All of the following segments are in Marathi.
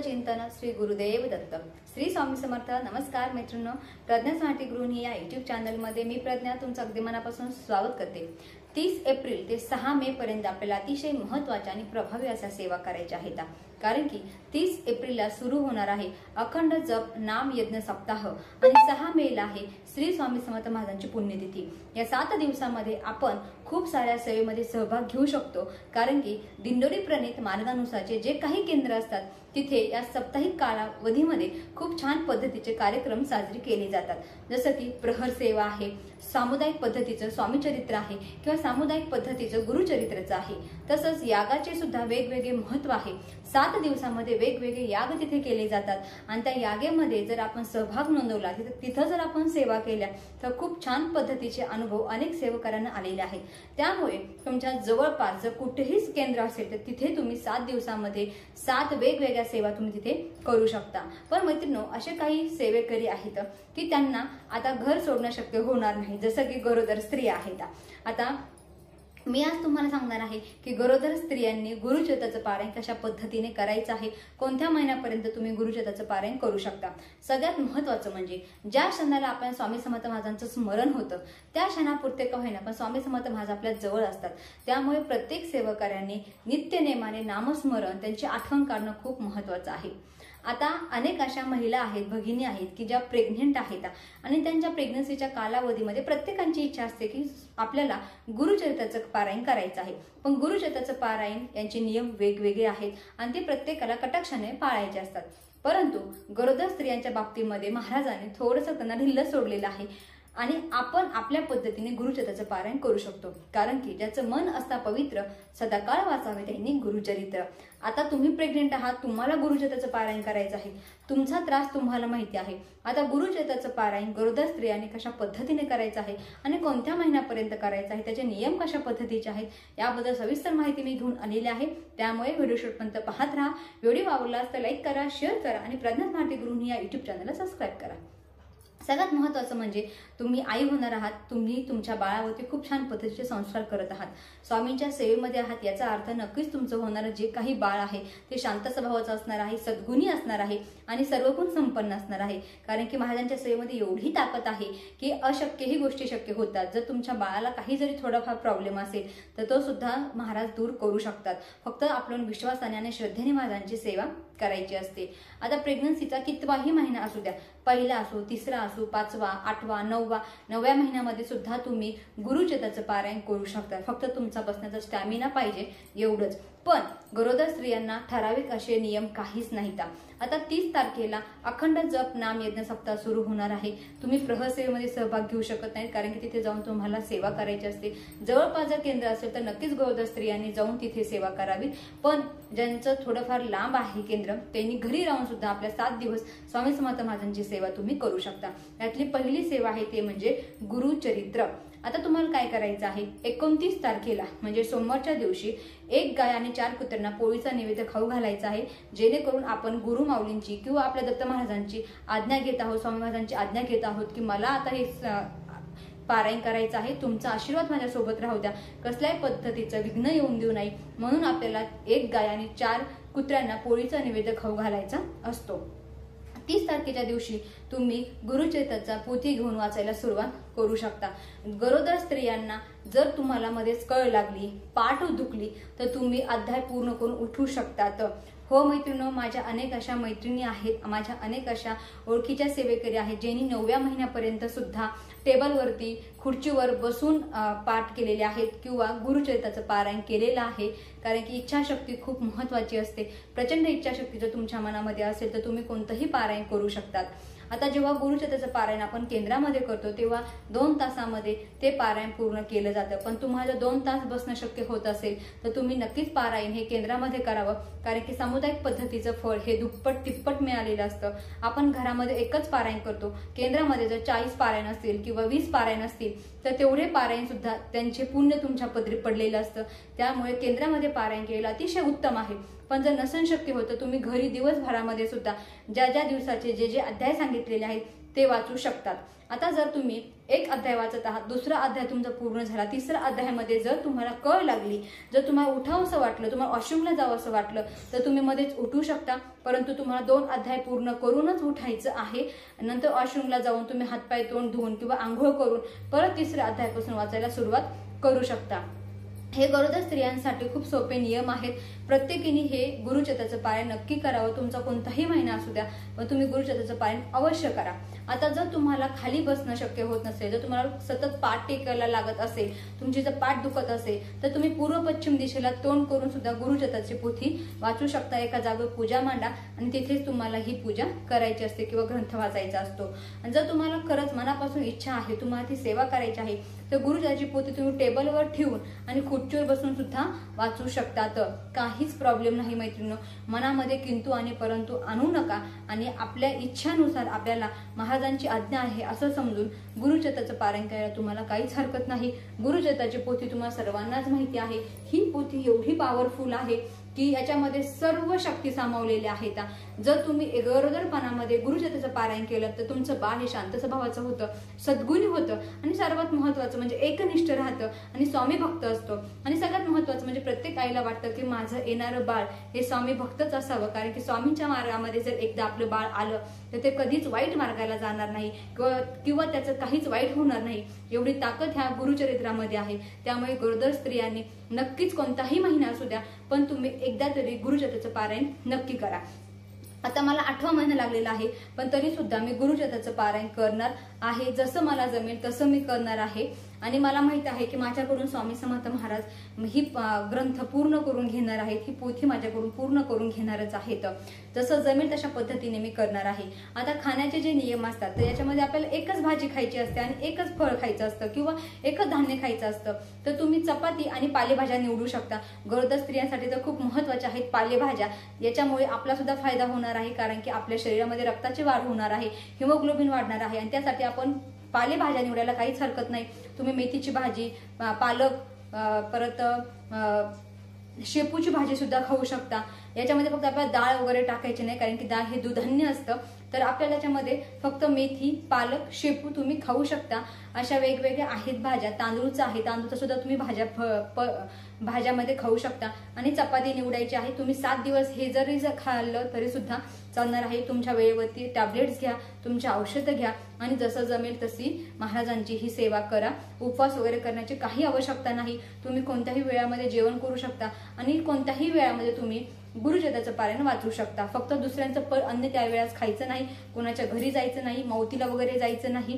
तत्वचिंतन श्री गुरुदेव दत्त। श्री स्वामी समर्थ। नमस्कार मैत्रिणींनो, प्रज्ञा स्मार्टी गृहिणी या यूट्यूब चॅनल मध्ये मी प्रज्ञा तुमचं अगदी मनापासून स्वागत करते। 30 एप्रिल ते 6 मे पर्यंत आपल्याला अतिशय महत्त्वाच्या आणि प्रभावी अशा सेवा करायच्या आहेत, कारण की 30 एप्रिलला सुरू होणार आहे अखंड जप नाम यज्ञ सप्ताह आणि 6 मेला आहे श्री स्वामी समर्थ महाराजांची पुण्यतिथी। या 7 दिवसांमध्ये आपण खूप साऱ्या सेवेमध्ये सहभाग घेऊ शकतो, कारण की दिंडोरी प्रणित मार्गानुसारचे जे काही केंद्र असतात तिथे या साप्ताहिक कालावधीमध्ये खूप छान पद्धतीचे कार्यक्रम साजरे केले जातात। जसं की प्रहर सेवा आहे, सामुदायिक पद्धतीचं स्वामी चरित्र आहे किंवा सामुदायिक पद्धतीचं गुरुचरित्राचं आहे। तसंच यागाचे सुद्धा वेगवेगळे महत्त्व आहे। 7 दिवसांमध्ये वेगवेगळे याग तिथे केले जातात आणि त्या यागेमध्ये जर आपण सहभाग नोंदवला, तिथं जर आपण सेवा केल्या तर खूप छान पद्धतीचे अनुभव अनेक सेवकांना आलेले आहेत। त्यामुळे तुमच्या जवळपास जर कुठेही केंद्र असेल तर तिथे तुम्ही 7 दिवसांमध्ये 7 वेगवेगळ्या सेवा तुम्ही तिथे करू शकता। पण मैत्रिणींनो, असे काही सेवेकरी आहेत की त्यांना आता घर सोडणं शक्य होणार नाही, जसं की गरोदर स्त्रिया आहेत। आता मी आज तुम्हाला सांगणार आहे की गरोदर स्त्रियांनी गुरुचरित्राचं पारायण कशा पद्धतीने करायचं आहे, कोणत्या महिन्यापर्यंत तुम्ही गुरुचरित्राचं पारायण करू शकता। सगळ्यात महत्त्वाचं म्हणजे ज्या क्षणाला आपण स्वामी समर्थ महाराजांचं स्मरण होतं त्या क्षणापुरते का होईना पण स्वामी समर्थ महाराज आपल्या जवळ असतात। त्यामुळे प्रत्येक सेवकाऱ्यांनी नित्यनेमाने नामस्मरण त्यांची आठवण काढणं खूप महत्त्वाचं आहे। आता अनेक अशा महिला आहेत, भगिनी आहेत की ज्या प्रेग्नेंट आहेत आणि त्यांच्या प्रेग्नन्सीच्या कालावधीमध्ये प्रत्येकाची इच्छा असते की आपल्याला गुरुचरित्राचं पारायण करायचं आहे। पण गुरुचरित्राचं पारायण यांचे नियम वेगवेगळे आहेत आणि ते प्रत्येकाला कटाक्षाने पाळायचे असतात। परंतु गरोदर स्त्रियांच्या बाबतीमध्ये महाराजांनी थोडंसं त्यांना ढिल्लं सोडलेलं आहे आणि आपण आपल्या पद्धतीने गुरुचरित्राचं पारायण करू शकतो, कारण की ज्याचं मन असता पवित्र सदाकाळ वाचावे त्यांनी गुरुचरित्र। आता तुम्ही प्रेग्नेंट आहात, तुम्हाला गुरुचरित्राचं पारायण करायचं आहे, तुमचा त्रास तुम्हाला माहिती आहे। आता गुरुचरित्राचं पारायण गरोदर स्त्रियांनी कशा पद्धतीने करायचं आहे आणि कोणत्या महिन्यापर्यंत करायचं आहे, त्याचे नियम कशा पद्धतीचे आहेत याबद्दल सविस्तर माहिती मी घेऊन आलेली आहे। त्यामुळे व्हिडिओ शेवटपर्यंत पाहत राहा। व्हिडिओ आवडला तर लाईक करा, शेअर करा आणि प्रज्ञा स्मार्टी गृहिणी या यूट्यूब चॅनलला सबस्क्राईब करा। सगळ्यात महत्त्वाचं म्हणजे तुम्ही आई होणार आहात, तुम्ही तुमच्या बाळावरती खूप छान पद्धतीचे संस्कार करत आहात, स्वामींच्या सेवेमध्ये आहात। याचा अर्थ नक्कीच तुमचं होणारं जे काही बाळ आहे ते शांत स्वभावाचं असणार आहे, सद्गुणी असणार आहे आणि सर्वगुण संपन्न असणार आहे, कारण की महाराजांच्या सेवेमध्ये एवढी ताकद आहे की अशक्यही गोष्टी शक्य होतात। जर तुमच्या बाळाला काही जरी थोडाफार प्रॉब्लेम असेल तर तो सुद्धा महाराज दूर करू शकतात। फक्त आपण विश्वासाने आणि श्रद्धेने महाराजांची सेवा करायची असते। आता प्रेग्नन्सीचा कितवाही महिना असू द्या, पहिला असो, तिसरा असो, 5वा, 8वा, 9वा, 9व्या महिन्यामध्ये सुद्धा तुम्ही गुरुचरित्राचं पारायण करू शकता। फक्त तुमचा बसण्याचा स्टॅमिना पाहिजे, एवढंच। पण गरोदर स्त्रियांना ठराविक असे नियम काहीच नाहीत। आता 30 तारखेला अखंड जप नाम यज्ञ सप्ताह सुरू होणार आहे। तुम्ही प्रहर सेवेमध्ये सहभाग घेऊ शकत नाहीत, कारण की तिथे जाऊन तुम्हाला सेवा करायची असते। जवळपास जर केंद्र असेल तर नक्कीच गरोदर स्त्रियांनी जाऊन तिथे सेवा करावी। पण ज्यांचं थोडंफार लांब आहे केंद्र, त्यांनी घरी राहून सुद्धा आपल्या 7 दिवस स्वामी समर्थ महाराजांची सेवा तुम्ही करू शकता। यातली पहिली सेवा आहे ते म्हणजे गुरुचरित्र। आता तुम्हाला काय करायचं आहे, 29 तारखेला म्हणजे सोमवारच्या दिवशी 1 गाय आणि 4 कुत्र्यांना पोळीचा नैवेद्य खाऊ घालायचा आहे, जेणेकरून आपण गुरु माऊलींची किंवा आपल्या दत्त महाराजांची आज्ञा घेत आहोत, स्वामी महाराजांची आज्ञा घेत आहोत की मला आता हे पारायण करायचं आहे, तुमचा आशीर्वाद माझ्यासोबत राहू द्या, कसल्याही पद्धतीचं विघ्न येऊन देऊ नये, म्हणून आपल्याला 1 गाय आणि 4 कुत्र्यांना पोळीचा नैवेद्य खाऊ घालायचा असतो। 30 तारखेच्या दिवशी तुम्ही गुरुचरित्राचा पोथी घेऊन वाचायला सुरुवात करू शकता। गरोदर स्त्रियांना जर तुम्हाला मध्येच कळ लागली, पाठ दुखली तर तुम्ही अध्याय पूर्ण करून उठू शकतात। हो मैत्रिणींनो, माझ्या अनेक अशा मैत्रिणी आहेत, माझ्या अनेक अशा ओळखीच्या सेवेकरी आहेत ज्यांनी 9व्या महिन्यापर्यंत सुद्धा टेबलवरती खुर्चीवर बसून पाठ केलेले आहेत किंवा गुरुचरित्राचं पारायण केलेलं आहे, कारण की इच्छाशक्ती खूप महत्त्वाची असते। प्रचंड इच्छाशक्ती जर तुमच्या मनामध्ये असेल तर तुम्ही कोणतंही पारायण करू शकतात। आता जेव्हा गुरुचरित्राचं पारायण आपण केंद्रामध्ये करतो तेव्हा 2 तासामध्ये ते पारायण पूर्ण केलं जातं। पण तुम्हाला 2 तास बसणं शक्य होत असेल तर तुम्ही नक्कीच पारायण हे केंद्रामध्ये करावं, कारण की सामुदायिक पद्धतीचं फळ हे दुप्पट तिप्पट मिळालेलं असतं। आपण घरामध्ये एकच पारायण करतो, केंद्रामध्ये जर 40 पारायण असतील किंवा 20 पारायण असतील तर तेवढे पारायण सुद्धा त्यांचे पुण्य तुमच्या पदरी पडलेलं असतं। त्यामुळे केंद्रामध्ये पारायण केलेलं अतिशय उत्तम आहे। पण जर नसन शक्य होत तर तुम्ही घरी दिवसभरामध्ये सुद्धा ज्या ज्या दिवसाचे जे जे अध्याय सांगितलेले आहेत ते वाचू शकतात। आता जर तुम्ही एक अध्याय वाचत आहात, दुसरा अध्याय तुमचा पूर्ण झाला, तिसऱ्या अध्यायामध्ये जर तुम्हाला कळ लागली, जर तुम्हाला उठावंसं वाटलं, तुम्हाला वॉशरूमला जावं असं वाटलं तर तुम्ही मध्येच उठू शकता, परंतु तुम्हाला 2 अध्याय पूर्ण करूनच उठायचं आहे। नंतर वॉशरूमला जाऊन तुम्ही हातपाय तोंड धुवून किंवा आंघोळ करून परत तिसऱ्या अध्यायापासून वाचायला सुरुवात करू शकता। हे गरोदर स्त्रियांसाठी खूप सोपे नियम आहेत। प्रत्येकीने हे गुरुचरित्राचं पारायण नक्की करावं। तुमचा कोणताही महिना असू द्या पण तुम्ही गुरुचरित्राचं पारायण अवश्य करा। आता जर तुम्हाला खाली बसणं शक्य होत नसेल, जर तुम्हाला सतत पाठ टेकायला लागत असेल, तुमची जर पाठ दुखत असेल तर तुम्ही पूर्व पश्चिम दिशेला तोंड करून सुद्धा गुरुचरित्राची पोथी वाचू शकता। एका जागेवर पूजा मांडा आणि तिथेच तुम्हाला ही पूजा करायची असते किंवा ग्रंथ वाचायचा असतो। आणि जर तुम्हाला खरंच मनापासून इच्छा आहे, तुम्हाला ती सेवा करायची आहे, तर गुरुचरित्राची पोथी तुम्ही टेबलवर ठेवून आणि खुर्चीवर बसून सुद्धा वाचू शकतात। काहीच प्रॉब्लेम नाही मैत्रिणींनो। मनामध्ये किंतु आणि परंतु आणू नका आणि आपल्या इच्छानुसार आपल्याला महाराजांची आज्ञा आहे असं समजून गुरुचरित्राचं पारायण करायला तुम्हाला काहीच हरकत नाही। गुरुचरित्राची पोथी तुम्हाला सर्वांनाच माहिती आहे। ही पोथी एवढी पॉवरफुल आहे की याच्यामध्ये सर्व शक्ती सामावलेल्या आहेत। जर तुम्ही गरोदरपणामध्ये गुरुचरित्राचं पारायण केलं तर तुमचं बाळ हे शांत स्वभावाचं होतं, सद्गुणी होतं आणि सर्वात महत्वाचं म्हणजे एकनिष्ठ राहतं आणि स्वामी भक्त असतो। आणि सगळ्यात महत्वाचं म्हणजे प्रत्येक आईला वाटतं की माझं येणारं बाळ हे स्वामी भक्तच असावं, कारण की स्वामींच्या मार्गामध्ये जर एकदा आपलं बाळ आलं तर ते कधीच वाईट मार्गाला जाणार नाही किंवा त्याचं काहीच वाईट होणार नाही, एवढी ताकद ह्या गुरुचरित्रामध्ये आहे। त्यामुळे गरोदर स्त्रियांनी नक्कीच कोणताही महिना असू द्या पण तुम्ही एकदा तरी गुरुचरित्राचं पारायण नक्की करा। आता मला 8वा महिना लागलेला आहे पण तरी सुद्धा मी गुरुचरित्राचं पारायण करणार आहे। जसं मला जमेल तसं मी करणार आहे आणि मला माहित आहे की माझ्याकडून स्वामी समर्थ महाराज ही ग्रंथ पूर्ण करून घेणार आहेत, ही पोथी माझ्याकडून पूर्ण करून घेणारच आहेत। जसं जमेल तशा पद्धतीने मी करणार आहे। आता खाण्याचे जे नियम असतात तर याच्यामध्ये आपल्याला एकच भाजी खायची असते आणि एकच फळ खायचं असतं किंवा एकच धान्य खायचं असतं, तर तुम्ही चपाती आणि पालेभाज्या निवडू शकता। गरोदर स्त्रियांसाठी तर खूप महत्त्वाच्या आहेत पालेभाज्या। याच्यामुळे आपला सुद्धा फायदा होणार आहे, कारण की आपल्या शरीरामध्ये रक्ताची वाढ होणार आहे, हिमोग्लोबिन वाढणार आहे आणि त्यासाठी आपण पालेभाज्या निवडायला काहीच हरकत नाही। तुम्ही मेथीची भाजी, पालक, परत शेपूची भाजी सुद्धा खाऊ शकता। याच्यामध्ये फक्त आपल्याला डाळ वगैरे टाकायची नाही, कारण की डाळ हे दुधान्य असतं, तर आपल्याला त्याच्यामध्ये फक्त मेथी, पालक, शेपू तुम्ही खाऊ शकता। अशा वेगवेगळ्या आहेत भाज्या। तांदूळचा आहे, तांदूळचा सुद्धा तुम्ही भाज्यामध्ये खाऊ शकता आणि चपाती निवडायची आहे। तुम्ही 7 दिवस हे जरी खाल्लं तरी सुद्धा चालणार आहे। तुमच्या वेळेवरती टॅबलेट्स घ्या, तुमची औषधं घ्या आणि जसं जमेल तशी महाराजांची ही सेवा करा। उपवास वगैरे करण्याची काही आवश्यकता नाही। तुम्ही कोणत्याही वेळामध्ये जेवण करू शकता आणि कोणत्याही वेळामध्ये तुम्ही गुरुचरित्राचं पारायण वाचू शकता। फक्त दुसऱ्यांचं अन्न त्यावेळेस खायचं नाही, कोणाच्या घरी जायचं नाही, मौतीला वगैरे जायचं नाही।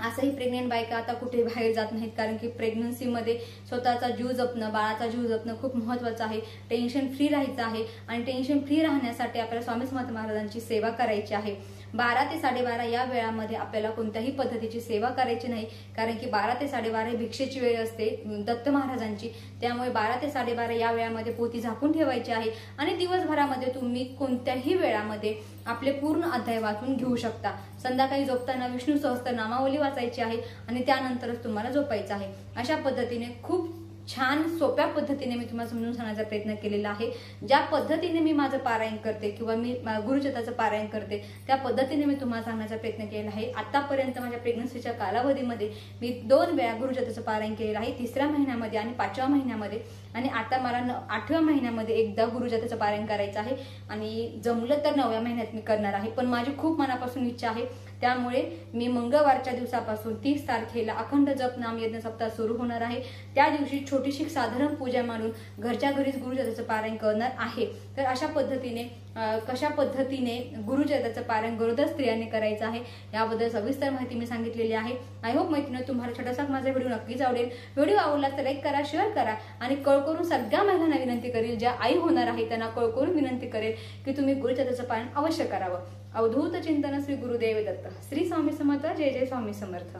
असंही प्रेग्नेंट बायका आता कुठे बाहेर जात नाहीत, कारण की प्रेग्नन्सीमध्ये स्वतःचा जीव जपणं, बाळाचा जीव जपणं खूप महत्त्वाचं आहे। टेन्शन फ्री राहायचं आहे आणि टेन्शन फ्री राहण्यासाठी आपल्याला स्वामी समर्थ महाराजांची सेवा करायची आहे। 12 ते 12:30 या वेळामध्ये आपल्याला कोणत्याही पद्धतीची सेवा करायची नाही, कारण की 12 ते 12:30 ही भिक्षेची वेळ असते दत्त महाराजांची। त्यामुळे 12 ते 12:30 या वेळामध्ये पोथी झाकून ठेवायची आहे आणि दिवसभरामध्ये तुम्ही कोणत्याही वेळामध्ये आपले पूर्ण अध्याय वाचून घेऊ शकता। संध्याकाळी झोपताना विष्णू सहस्त्रनामावली वाचायची आहे आणि त्यानंतरच तुम्हाला झोपायचं आहे। अशा पद्धतीने खूप छान सोप्या पद्धतीने मी तुम्हाला समजून सांगण्याचा प्रयत्न केलेला आहे। ज्या पद्धतीने मी माझं पारायण करते किंवा मी गुरुचरित्राचं पारायण करते त्या पद्धतीने मी तुम्हाला सांगण्याचा प्रयत्न केलेला आहे। आतापर्यंत माझ्या प्रेग्नन्सीच्या कालावधीमध्ये मी 2 वेळा गुरुचरित्राचं पारायण केलेलं आहे, 3ऱ्या महिन्यामध्ये आणि 5व्या महिन्यामध्ये, आणि आता मला 8व्या महिन्यामध्ये एकदा गुरुचरित्राचं पारायण करायचं आहे आणि जमलं तर 9व्या महिन्यात मी करणार आहे। पण माझी खूप मनापासून इच्छा आहे, त्यामुळे मी मंगळवारच्या दिवसापासून 30 तारखेला अखंड जप नाम यज्ञ सप्ताह सुरू होणार आहे। त्या दिवशी छोटीशी साधारण पूजा मांडून घरच्या घरीच गुरुचरित्राचं पारायण करणार आहे। तर अशा पद्धतीने कशा पद्धतीने गुरुचरित्राचं पारायण गरोदर स्त्रियांनी करायचं आहे याबद्दल सविस्तर माहिती मी सांगितलेली आहे। आय होप मैत्रिणी तुम्हाला छोटासा माझा व्हिडिओ नक्कीच आवडेल। व्हिडिओ आवडला तर लाईक करा, शेअर करा आणि कळ करून सगळ्या महिलांना विनंती करेल, ज्या आई होणार आहे त्यांना कळ करून विनंती करेल की तुम्ही गुरुचरित्राचं पारायण अवश्य करावं। अवधूत चिंतन श्री गुरुदेव दत्त। श्री स्वामी समर्थ। जय जय स्वामी समर्थ।